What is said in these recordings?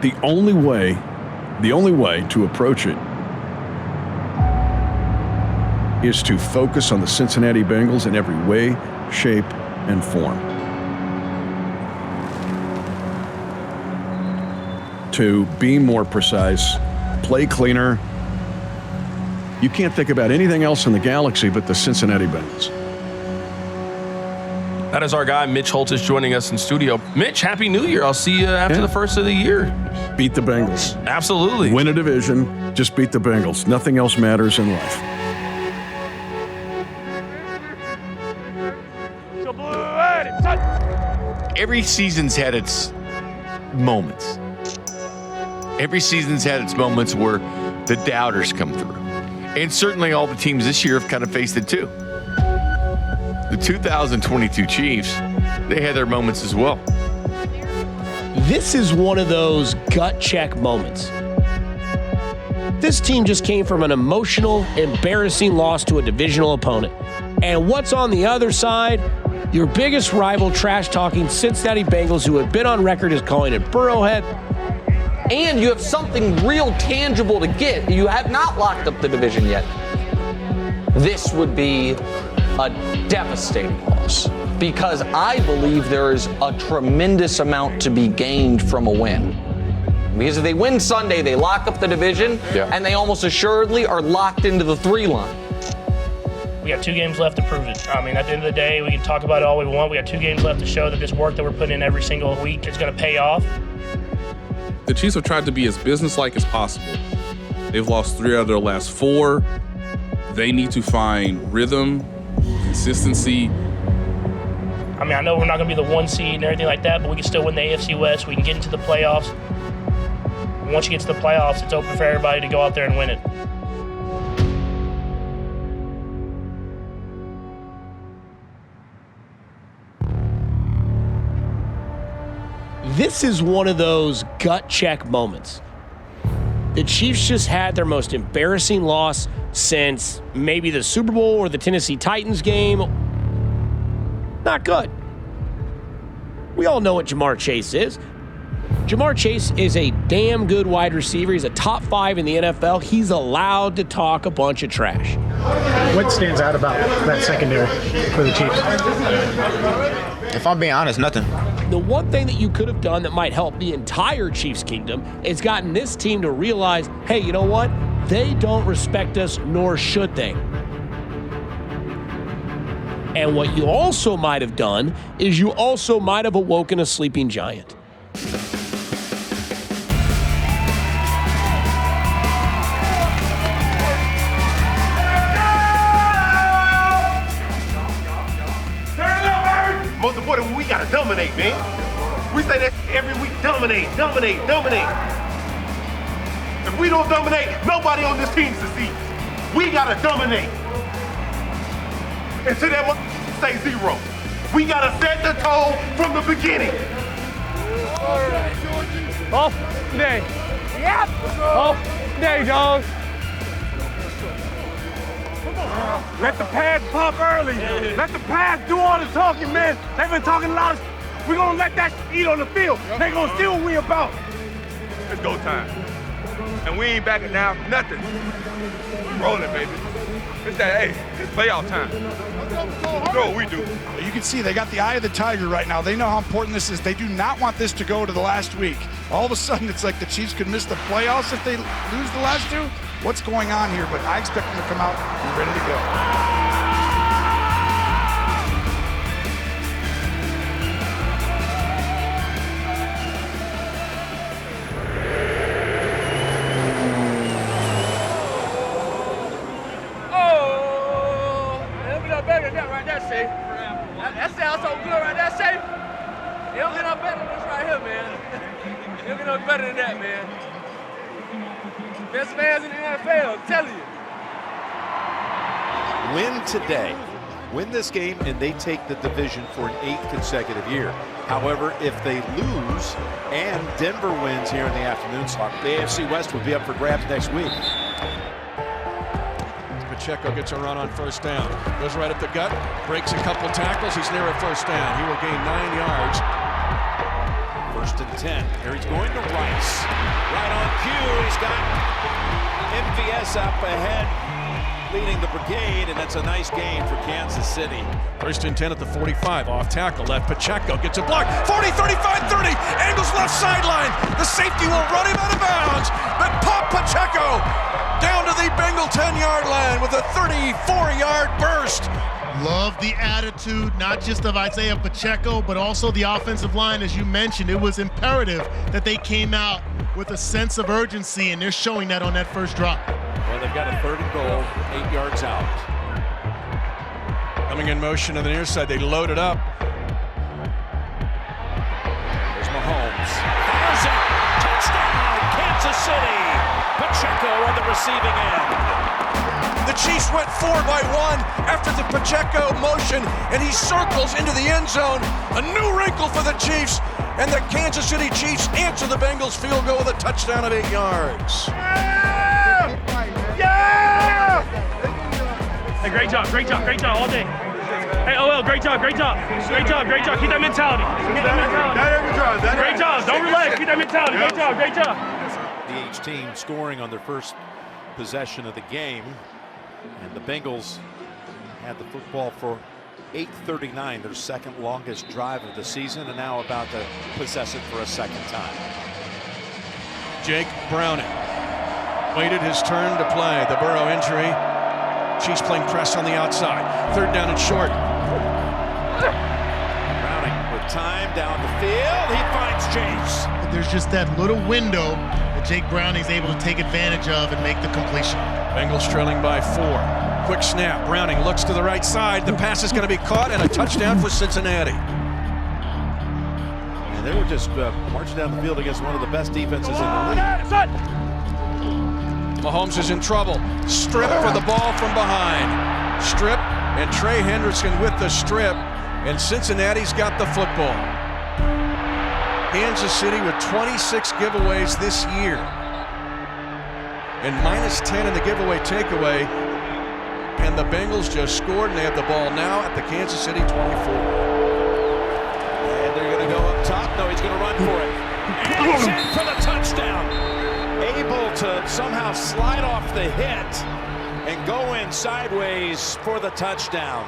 The only way to approach it is to focus on the Cincinnati Bengals in every way, shape, and form. To be more precise, play cleaner. You can't think about anything else in the galaxy but the Cincinnati Bengals. That is our guy, Mitch Holtis, joining us in studio. Mitch, Happy New Year. I'll see you after the first of the year. Beat the Bengals. Absolutely. Win a division, just beat the Bengals. Nothing else matters in life. Every season's had its moments. Every season's had its moments where the doubters come through. And certainly all the teams this year have kind of faced it too. The 2022 Chiefs, they had their moments as well. This is one of those gut check moments. This team just came from an emotional, embarrassing loss to a divisional opponent. And what's on the other side? Your biggest rival trash-talking Cincinnati Bengals, who have been on record as calling it Burrowhead. And you have something real tangible to get. You have not locked up the division yet. This would be a devastating loss because I believe there is a tremendous amount to be gained from a win. Because if they win Sunday, they lock up the division, and they almost assuredly are locked into the 3 line. We got 2 games left to prove it. I mean, at the end of the day, we can talk about it all we want. We got 2 games left to show that this work that we're putting in every single week is going to pay off. The Chiefs have tried to be as businesslike as possible. They've lost 3 out of their last 4. They need to find rhythm, consistency. I mean, I know we're not going to be the 1 seed and everything like that, but we can still win the AFC West. We can get into the playoffs. And once you get to the playoffs, it's open for everybody to go out there and win it. This is one of those gut check moments. The Chiefs just had their most embarrassing loss since maybe the Super Bowl or the Tennessee Titans game. Not good. We all know what Jamar Chase is. Jamar Chase is a damn good wide receiver. He's a top 5 in the NFL. He's allowed to talk a bunch of trash. What stands out about that secondary for the Chiefs? If I'm being honest, nothing. The one thing that you could have done that might help the entire Chiefs kingdom is gotten this team to realize, hey, you know what? They don't respect us, nor should they. And what you also might have done is you also might have awoken a sleeping giant. Most important, we gotta dominate, man. We say that every week, dominate. If we don't dominate, nobody on this team succeeds. We gotta dominate. And to that say 0. We gotta set the tone from the beginning. Off day. Yep. Off day, dog. Let the pass pop early. Let the pass do all the talking, man. They've been talking a lot. We're going to let that eat on the field. They're going to see what we about. It's go time. And we ain't backing down nothing. Rolling, baby. It's that, hey, it's playoff time. You know what we do. You can see they got the eye of the tiger right now. They know how important this is. They do not want this to go to the last week. All of a sudden, it's like the Chiefs could miss the playoffs if they lose the last 2. What's going on here? But I expect them to come out and ready to go. Better than that right there, safe. That sounds so good right there, safe. You don't get no better than this right here, man. You don't get no better than that, man. Best fans in the NFL, I'm telling you. Win today. Win this game, and they take the division for an 8th consecutive year. However, if they lose and Denver wins here in the afternoon slot, the AFC West will be up for grabs next week. Pacheco gets a run on first down. Goes right up the gut, breaks a couple tackles. He's near a first down. He will gain 9 yards. 1st and 10. Here he's going to Rice. Right on cue. He's got MVS up ahead, leading the brigade, and that's a nice gain for Kansas City. 1st and 10 at the 45. Off tackle. Left. Pacheco gets a block. 40, 35, 30. Angles left sideline. The safety will run him out of bounds. But Pop Pacheco down to the Bengal 10-yard line with a 34-yard burst. Love the attitude, not just of Isaiah Pacheco, but also the offensive line. As you mentioned, it was imperative that they came out with a sense of urgency, and they're showing that on that first drop. Well, they've got a 3rd and goal, 8 yards out. Coming in motion to the near side. They load it up. There's Mahomes. Fires it. Touchdown, Kansas City. Pacheco on the receiving end. The Chiefs went 4 by 1 after the Pacheco motion, and he circles into the end zone. A new wrinkle for the Chiefs, and the Kansas City Chiefs answer the Bengals field goal with a touchdown of 8 yards. Yeah! Hey, great job all day. Hey, OL, great job. Keep that mentality. Great job. Don't relax. Keep that mentality. Great job. The H team scoring on their first possession of the game. And the Bengals had the football for 8:39, their second longest drive of the season, and now about to possess it for a second time. Jake Browning waited his turn to play. The Burrow injury. Chiefs playing press on the outside. 3rd down and short. Browning with time down the field. He finds Chase. There's just that little window that Jake Browning's able to take advantage of and make the completion. Bengals trailing by 4. Quick snap. Browning looks to the right side. The pass is going to be caught, and a touchdown for Cincinnati. And they were just marching down the field against one of the best defenses in the league. Mahomes is in trouble. Strip for the ball from behind. Strip, and Trey Hendrickson with the strip, and Cincinnati's got the football. Kansas City with 26 giveaways this year, and -10 in the giveaway takeaway, and the Bengals just scored, and they have the ball now at the Kansas City 24. And they're going to go up top. No, he's going to run for it. And he's in for the touchdown. Able to somehow slide off the hit and go in sideways for the touchdown.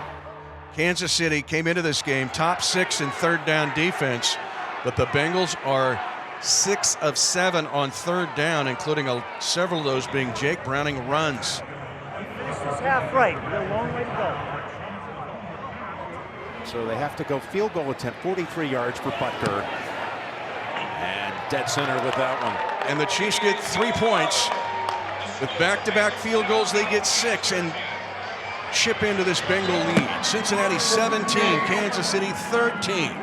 Kansas City came into this game top 6 in 3rd down defense, but the Bengals are 6 of 7 on 3rd down, including several of those being Jake Browning runs. This is half right. We got a long way to go. So they have to go field goal attempt, 43 yards for Butker. And dead center with that one. And the Chiefs get 3 points. With back-to-back field goals, they get 6 and chip into this Bengal lead. Cincinnati 17, Kansas City 13.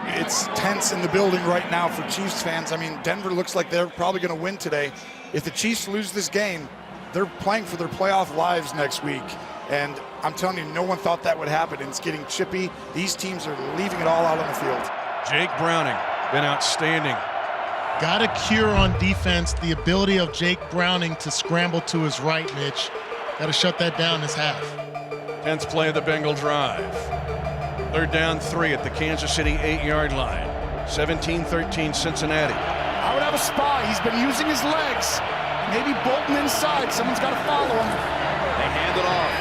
It's tense in the building right now for Chiefs fans. I mean, Denver looks like they're probably going to win today. If the Chiefs lose this game, they're playing for their playoff lives next week. And I'm telling you, no one thought that would happen. And it's getting chippy. These teams are leaving it all out on the field. Jake Browning, been outstanding. Got to cure on defense the ability of Jake Browning to scramble to his right, Mitch. Got to shut that down this half. 10th play of the Bengal drive. 3rd down 3 at the Kansas City 8-yard line. 17-13 Cincinnati. I would have a spy. He's been using his legs. Maybe bolting inside. Someone's got to follow him. They hand it off.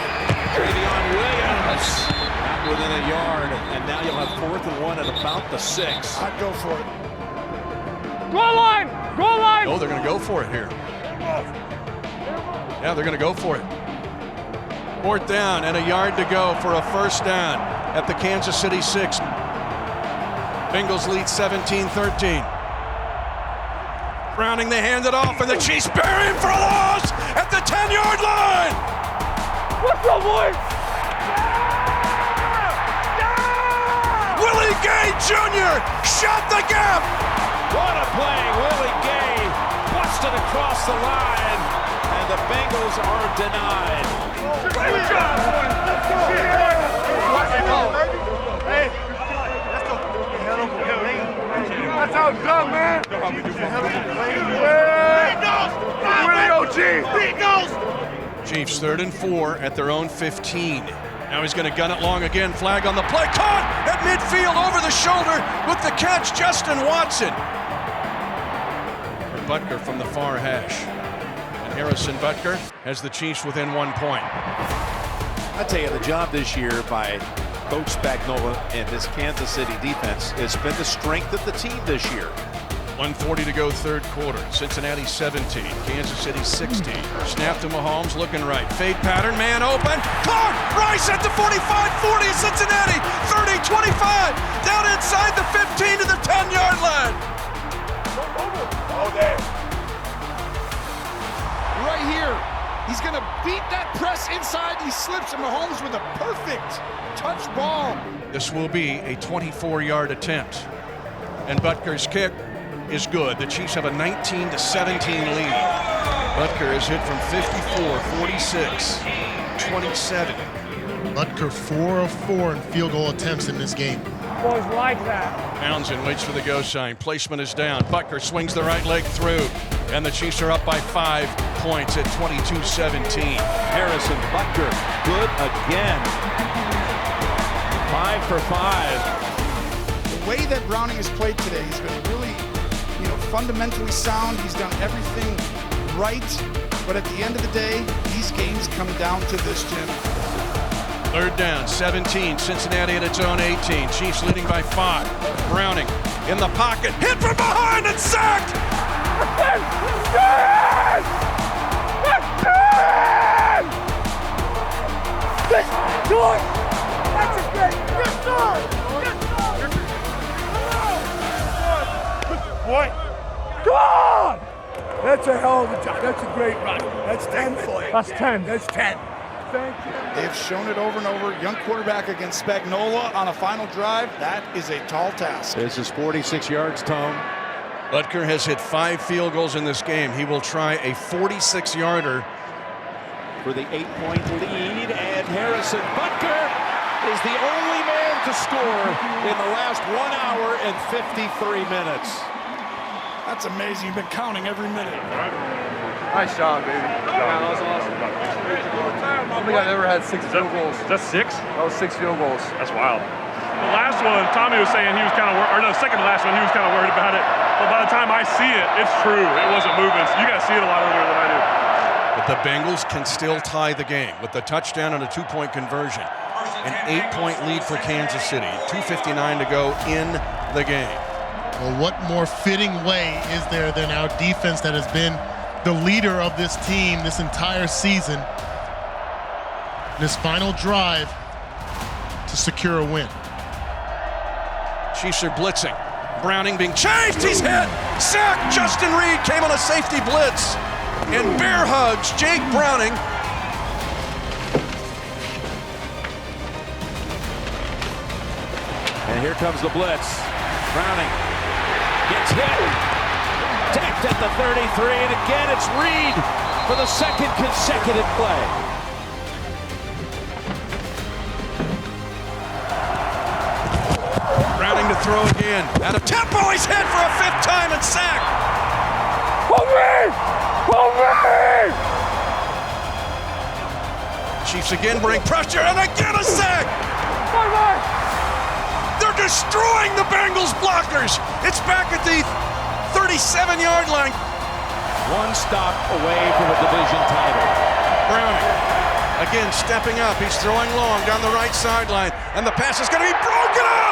Travion Williams not within a yard. And now you'll have 4th and 1 at about the 6. I'd go for it. Goal line! Oh, they're going to go for it here. Yeah, they're going to go for it. 4th down and a yard to go for a 1st down at the Kansas City 6. Bengals lead 17-13. Browning, they hand it off, and the Chiefs bury him for a loss at the 10-yard line. What's up, boys? Willie Gay Jr. shot the gap. What a play. Willie Gay punched it across the line, and the Bengals are denied. Good job, boys. Hey, that's how it's done, man. Willie OG. Chiefs 3rd and 4 at their own 15. Now he's going to gun it long again. Flag on the play. Caught at midfield over the shoulder with the catch, Justin Watson. For Butker from the far hash. And Harrison Butker has the Chiefs within 1 point. I tell you, the job this year by Coach Spagnuolo and this Kansas City defense has been the strength of the team this year. 1:40 to go, third quarter. Cincinnati 17, Kansas City 16. Snap to Mahomes, looking right. Fade pattern, man open. Caught! Rice at the 45-40 of Cincinnati. 30, 25. Down inside the 15 to the 10-yard line. Right here. He's going to beat that press inside. He slips, and Mahomes with a perfect touch ball. This will be a 24-yard attempt. And Butker's kick is good. The Chiefs have a 19-17 lead. Butker is hit from 54, 46, 27. Butker 4 of 4 in field goal attempts in this game. Boys like that. Townsend waits for the go sign. Placement is down. Butker swings the right leg through. And the Chiefs are up by 5 points at 22-17. Harrison Butker, good again. 5 for 5. The way that Browning has played today, he's been really, fundamentally sound. He's done everything right. But at the end of the day, these games come down to this, Jim. Third down, 17. Cincinnati at its own 18. Chiefs leading by 5. Browning in the pocket. Hit from behind and sacked! Boy, come on! That's a hell of a job. That's a great run. That's 10 for you. That's 10. That's 10. Thank you. They've shown it over and over. Young quarterback against Spagnuolo on a final drive. That is a tall task. This is 46 yards, Tone. Butker has hit 5 field goals in this game. He will try a 46-yarder. For the 8-point lead, and Harrison Butker is the only man to score in the last 1 hour and 53 minutes. That's amazing. You've been counting every minute. Nice job, baby. That was awesome. I don't think I've ever had 6 field goals. That's 6? That was 6 field goals. That's wild. The last one, Tommy was saying he was kind of second to last one, he was kind of worried about it. But by the time I see it, it's true. It wasn't moving. So you guys see it a lot earlier than I do. But the Bengals can still tie the game with the touchdown and a 2-point conversion. An 8-point lead for Kansas City. 2:59 to go in the game. Well, what more fitting way is there than our defense that has been the leader of this team this entire season, this final drive to secure a win. Chiefs are blitzing. Browning being chased. He's hit. Sack. Justin Reed came on a safety blitz. And bear hugs Jake Browning. And here comes the blitz. Browning gets hit. Tapped at the 33, and again it's Reed for the second consecutive play. Browning to throw again. Out of tempo, he's hit for a 5th time and sacked. Chiefs again bring pressure, and again a sack. They're destroying the Bengals blockers. It's back at the 37-yard line. One stop away from a division title. Browning again stepping up. He's throwing long down the right sideline, and the pass is going to be broken up.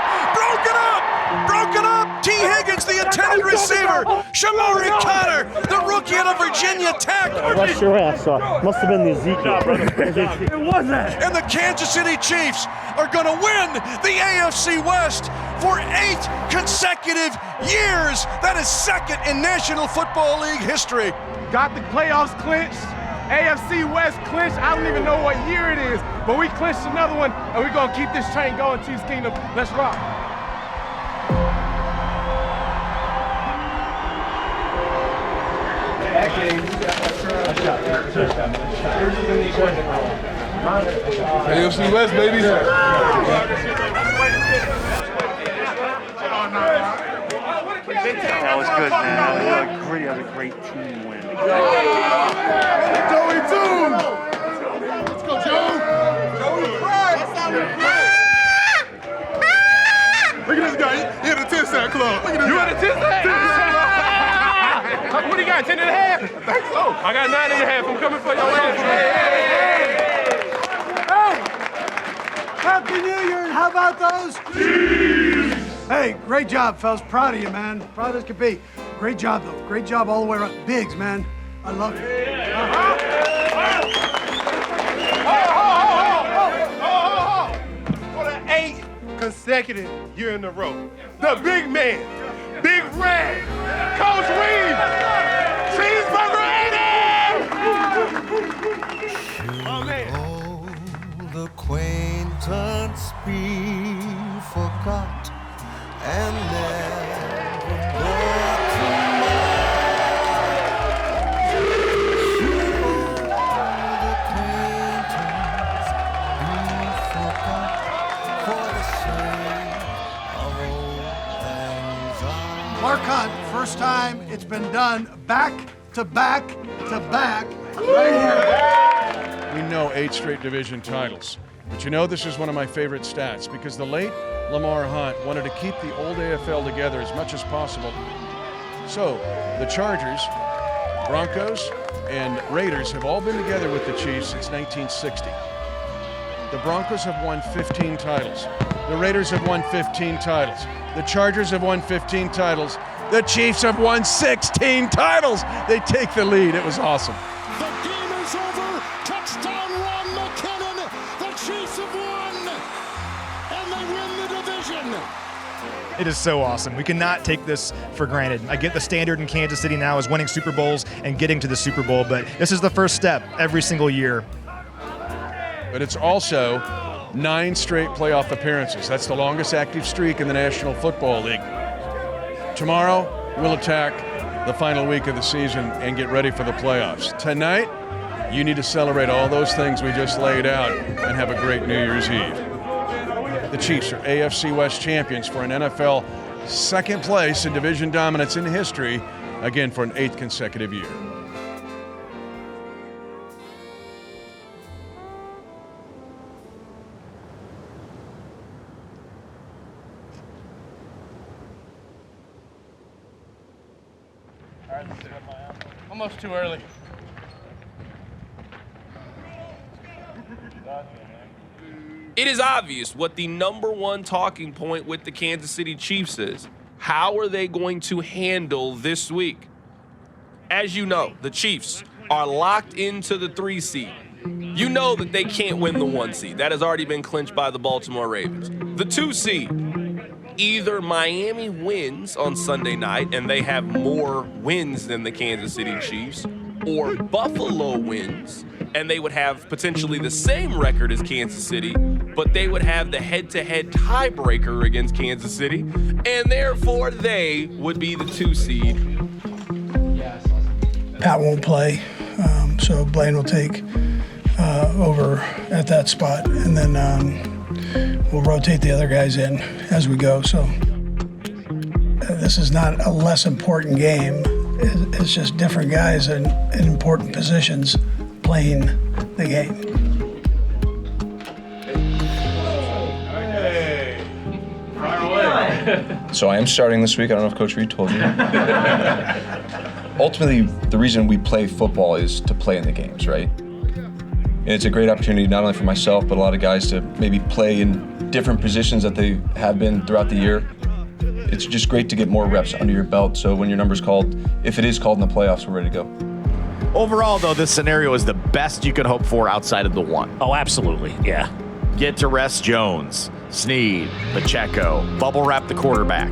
T. Higgins, the intended receiver. Shamari Connor, the rookie out of Virginia Tech. That's your ass off. Must have been the Ezekiel. It wasn't. And the Kansas City Chiefs are going to win the AFC West for 8 consecutive years. That is second in National Football League history. Got the playoffs clinched. AFC West clinched. I don't even know what year it is, but we clinched another one, and we're going to keep this train going, Chiefs Kingdom. Let's rock. AFC West, baby. That was good, man. That was a great team win. Joey too. Let's go, Joe. Joey, pride. That's how we play. He in the 10-sack club. Look at this. You in the 10-sack? What do you got, 10 and a half? I think so. I got 9 and a half. I'm coming for your ass. Happy New Year, and how about those? Hey, great job, fellas. Proud of you, man. Proud as could be. Great job, though. Great job all the way around. Biggs, man. I love you. For the 8th consecutive year in a row, the big man, Big Red, Coach Reed, Cheeseburger 80! Oh, man. Old acquaintance be forgot and never brought to mind. Old acquaintance be forgot for the sake of old things on. Mark Hunt, first time it's been done back to back to back right here. We know 8 straight division titles. But you know, this is one of my favorite stats because the late Lamar Hunt wanted to keep the old AFL together as much as possible. So the Chargers, Broncos, and Raiders have all been together with the Chiefs since 1960. The Broncos have won 15 titles. The Raiders have won 15 titles. The Chargers have won 15 titles. The Chiefs have won 16 titles. They take the lead. It was awesome. The game is over. Touchdown run, McKinnon. The Chiefs have won, and they win the division. It is so awesome. We cannot take this for granted. I get the standard in Kansas City now is winning Super Bowls and getting to the Super Bowl, but this is the first step every single year. But it's also 9 straight playoff appearances. That's the longest active streak in the National Football League. Tomorrow, we'll attack the final week of the season and get ready for the playoffs. Tonight, you need to celebrate all those things we just laid out and have a great New Year's Eve. The Chiefs are AFC West champions for an NFL second place in division dominance in history, again for an 8th consecutive year. Almost too early. It is obvious what the #1 talking point with the Kansas City Chiefs is. How are they going to handle this week? As you know, the Chiefs are locked into the 3 seed. You know that they can't win the 1 seed. That has already been clinched by the Baltimore Ravens. The 2 seed, either Miami wins on Sunday night and they have more wins than the Kansas City Chiefs, or Buffalo wins and they would have potentially the same record as Kansas City, but they would have the head-to-head tiebreaker against Kansas City, and therefore they would be the 2 seed. Pat won't play, so Blaine will take over at that spot, and then we'll rotate the other guys in as we go. So this is not a less important game. It's just different guys in important positions playing the game. So I am starting this week. I don't know if Coach Reed told you. Ultimately, the reason we play football is to play in the games, right? And it's a great opportunity not only for myself, but a lot of guys to maybe play in different positions that they have been throughout the year. It's just great to get more reps under your belt, so when your number's called, if it is called in the playoffs, we're ready to go. Overall, though, this scenario is the best you could hope for outside of the 1. Oh, absolutely, yeah. Get to rest Jones, Snead, Pacheco, bubble wrap the quarterback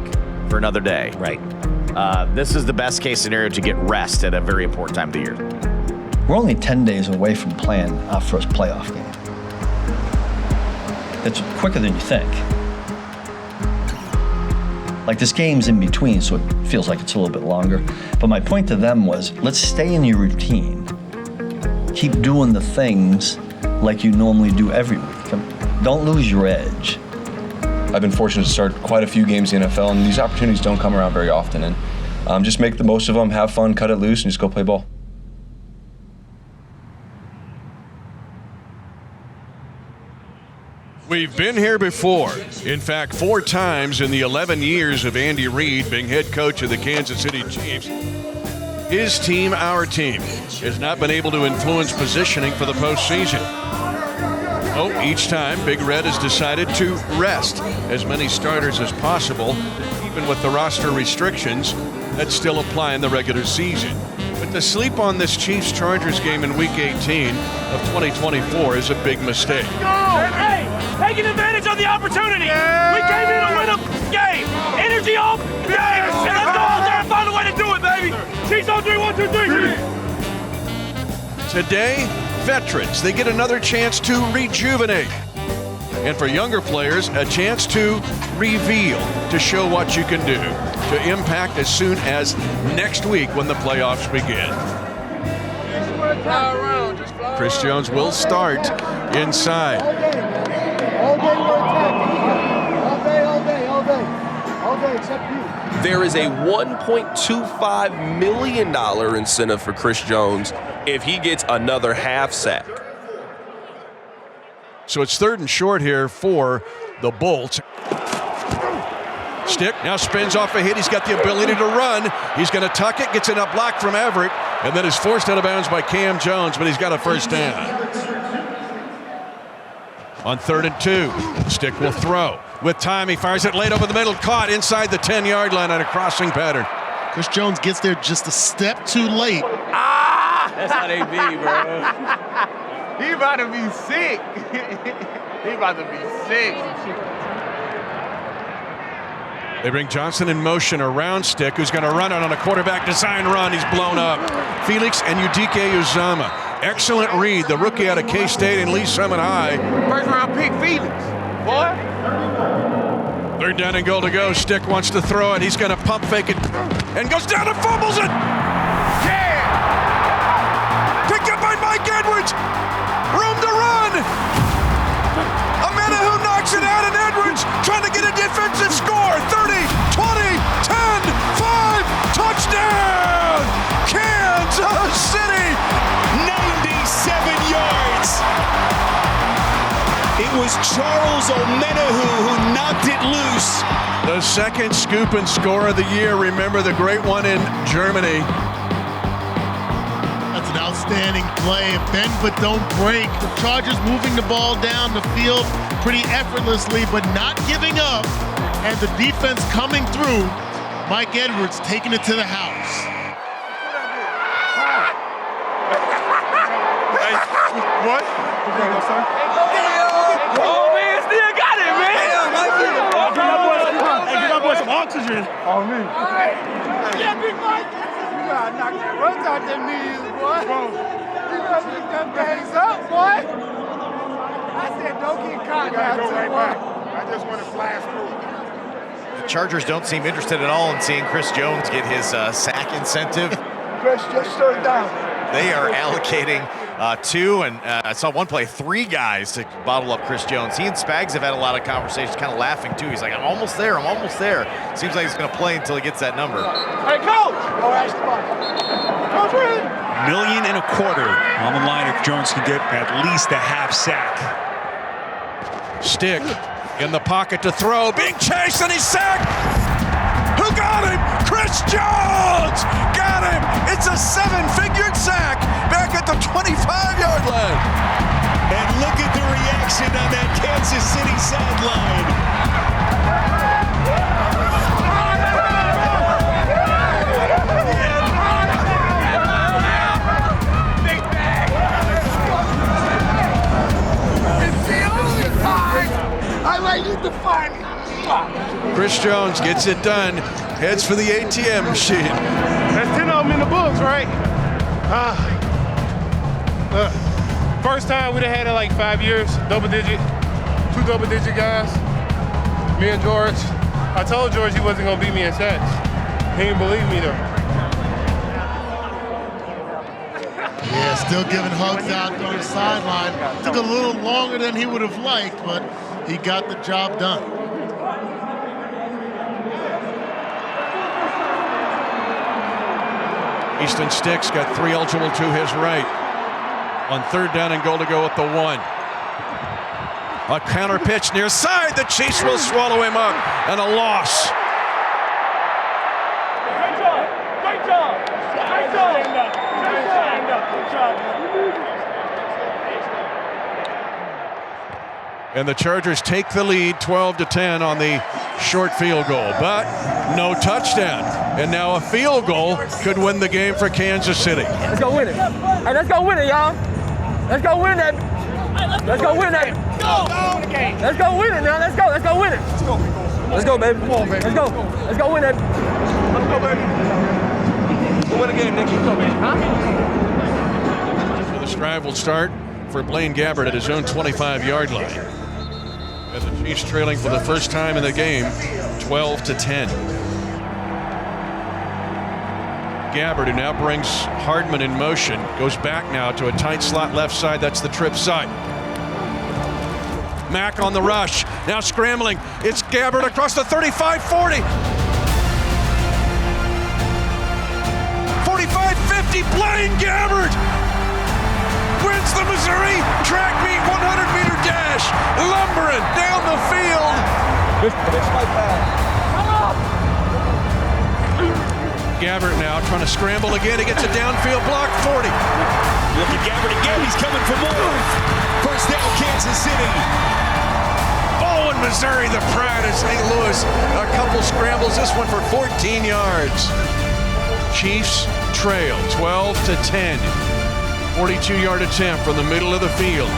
for another day. Right. This is the best case scenario to get rest at a very important time of the year. We're only 10 days away from playing our first playoff game. It's quicker than you think. Like, this game's in between, so it feels like it's a little bit longer. But my point to them was, let's stay in your routine. Keep doing the things like you normally do every week. Don't lose your edge. I've been fortunate to start quite a few games in the NFL, and these opportunities don't come around very often. And just make the most of them, have fun, cut it loose, and just go play ball. We've been here before. In fact, 4 times in the 11 years of Andy Reid being head coach of the Kansas City Chiefs. His team, our team, has not been able to influence positioning for the postseason. Oh, each time, Big Red has decided to rest as many starters as possible, even with the roster restrictions that still apply in the regular season. But to sleep on this Chiefs-Chargers game in Week 18 of 2024 is a big mistake. Hey, taking advantage of the opportunity. We came in to win a game. Energy off, game. And let's go out there and find a way to do it, baby. Chiefs on 3, 1, 2, 3. Today, veterans, they get another chance to rejuvenate. And for younger players, a chance to reveal, to show what you can do, to impact as soon as next week when the playoffs begin. Chris Jones will start inside. All day we're attacking. All day, except you. There is a $1.25 million incentive for Chris Jones if he gets another half sack. So it's 3rd and short here for the Bolts. Stick now spins off a hit. He's got the ability to run. He's going to tuck it, gets in a block from Everett, and then is forced out of bounds by Cam Jones, but he's got a first down. On 3rd and 2, Stick will throw. With time, he fires it late over the middle, caught inside the 10-yard line on a crossing pattern. Chris Jones gets there just a step too late. That's how they be, bro. He about to be sick. He about to be sick. They bring Johnson in motion around Stick, who's going to run it on a quarterback design run. He's blown up. Felix and Udike Uzama. Excellent read. The rookie out of K-State and Lee Summit High. First round pick, Felix. Boy. 3rd down and goal to go. Stick wants to throw it. He's going to pump fake it and goes down and fumbles it. Yeah. Picked up by Mike Edwards. Room to run. Amena who knocks it out, and Edwards trying to get a defensive score. 30, 20, 10, 5, touchdown! Kansas City! 97 yards. It was Charles Omenihu who knocked it loose. The 2nd scoop and score of the year. Remember the great one in Germany. That's an outstanding play. Bend but don't break. The Chargers moving the ball down the field pretty effortlessly, but not giving up. And the defense coming through. Mike Edwards taking it to the house. Hey, what? Oh, man, still got it, man. Hey, give my boy some oxygen. Oh, me. Yeah, Big Mike. You gotta knock that runs out them knees, boy. You gotta pick them things up, boy. I said, don't get caught now, too, boy. I just want to flash through. The Chargers don't seem interested at all in seeing Chris Jones get his sack incentive. Chris, just third down. They are allocating 2, and I saw one play 3 guys to bottle up Chris Jones. He and Spags have had a lot of conversations, kind of laughing too. He's like, I'm almost there. Seems like he's going to play until he gets that number. Hey, Coach! Go ask the ball. Coach, Reed! $1.25 million on the line if Jones can get at least a half sack. Stick in the pocket to throw, being chased, and he's sacked. Who got him? Chris Jones got him. It's a 7-figure sack back at the 25-yard line. And look at the reaction on that Kansas City sideline. I like you to find it. Chris Jones gets it done, heads for the ATM machine. That's 10 of them in the books, right? First time we'd have had it like 5 years, double-digit, 2 double-digit guys. Me and George. I told George he wasn't gonna beat me in sacks. He didn't believe me though. Yeah, still giving hugs out on the sideline. Took a little longer than he would have liked, but he got the job done. Easton Stick's got 3 eligible to his right. On 3rd down and goal to go at the 1. A counter pitch near side. The Chiefs will swallow him up, and a loss. Great job. Great job. Great job. Good job, man. And the Chargers take the lead 12-10 on the short field goal, but no touchdown. And now a field goal could win the game for Kansas City. Let's go win it. Hey, let's go win it, y'all. Let's go win that. Let's go win that. Let's go win it now. Let's go. Let's go win it. Let's go, baby. Come on, baby. Let's go. Let's go win that. Let's go, baby. We'll win the game, Nick. Let's go, baby. Huh? The drive will start for Blaine Gabbert at his own 25-yard line. And the Chiefs trailing for the first time in the game, 12-10. Gabbert, who now brings Hardman in motion, goes back now to a tight slot left side. That's the trip side. Mack on the rush, now scrambling. It's Gabbert across the 35-40. 45-50, Blaine Gabbert wins the Missouri track meet 100-meter dash, lumbering down the field. Gabbert now trying to scramble again. He gets a downfield block, 40. Look at Gabbert again. He's coming for more. First down, Kansas City. Oh, and Missouri, the pride of St. Louis. A couple scrambles, this one for 14 yards. Chiefs trail 12-10. 42-yard attempt from the middle of the field.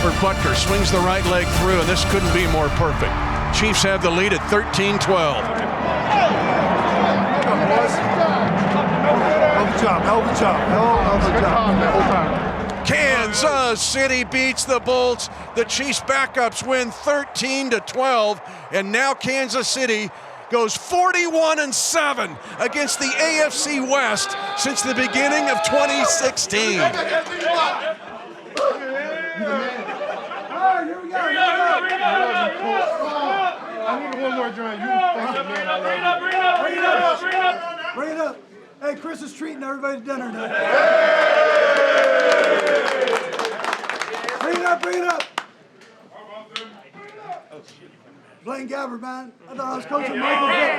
For Butker, swings the right leg through, and this couldn't be more perfect. Chiefs have the lead at 13-12. Hell of a job. Kansas City beats the Bolts. The Chiefs backups win 13-12, and now Kansas City goes 41-7 against the AFC West since the beginning of 2016. Bring it up. Hey, Chris is treating everybody to dinner now. Bring it up. Blaine Gabbert, man. I thought I was coaching Michael Vick.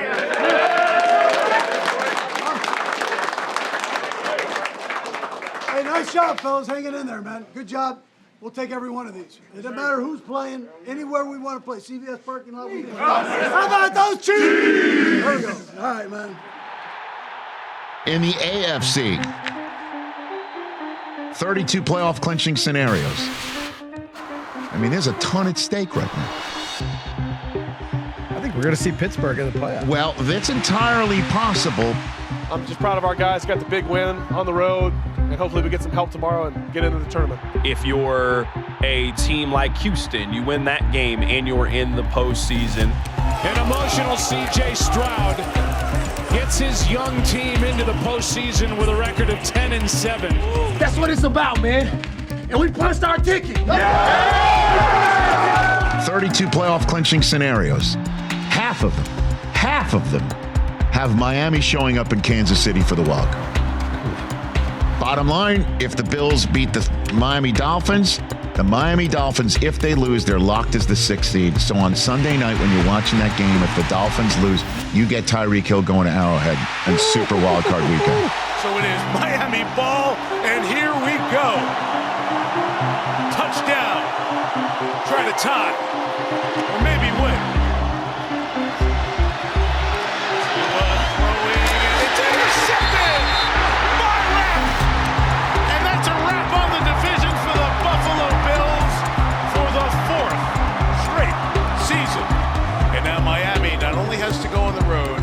Hey, nice job, fellas. Hanging in there, man. Good job. We'll take every one of these. It doesn't matter who's playing, anywhere we want to play. CVS parking lot. How about those Chiefs? There we go. All right, man. In the AFC, 32 playoff clinching scenarios. I mean, there's a ton at stake right now. I think we're going to see Pittsburgh in the playoffs. Well, that's entirely possible. I'm just proud of our guys. Got the big win on the road, and hopefully we get some help tomorrow and get into the tournament. If you're a team like Houston, you win that game and you're in the postseason. An emotional C.J. Stroud gets his young team into the postseason with a record of 10-7. That's what it's about, man. And we punched our ticket. 32 playoff clinching scenarios. Half of them have Miami showing up in Kansas City for the wild card. Bottom line, if the Bills beat the Miami Dolphins, if they lose, they're locked as the 6th seed. So on Sunday night when you're watching that game, if the Dolphins lose, you get Tyreek Hill going to Arrowhead and Super Wild Card Weekend. So it is Miami ball, and here we go. Touchdown. Try to tie, or maybe win. It's intercepted by Rapp. And that's a wrap on the division for the Buffalo Bills for the 4th straight season. And now Miami not only has to go on the road,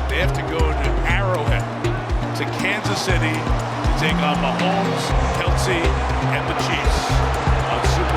they have to go to Arrowhead, to Kansas City, to take on Mahomes, Kelce, and the Chiefs on Super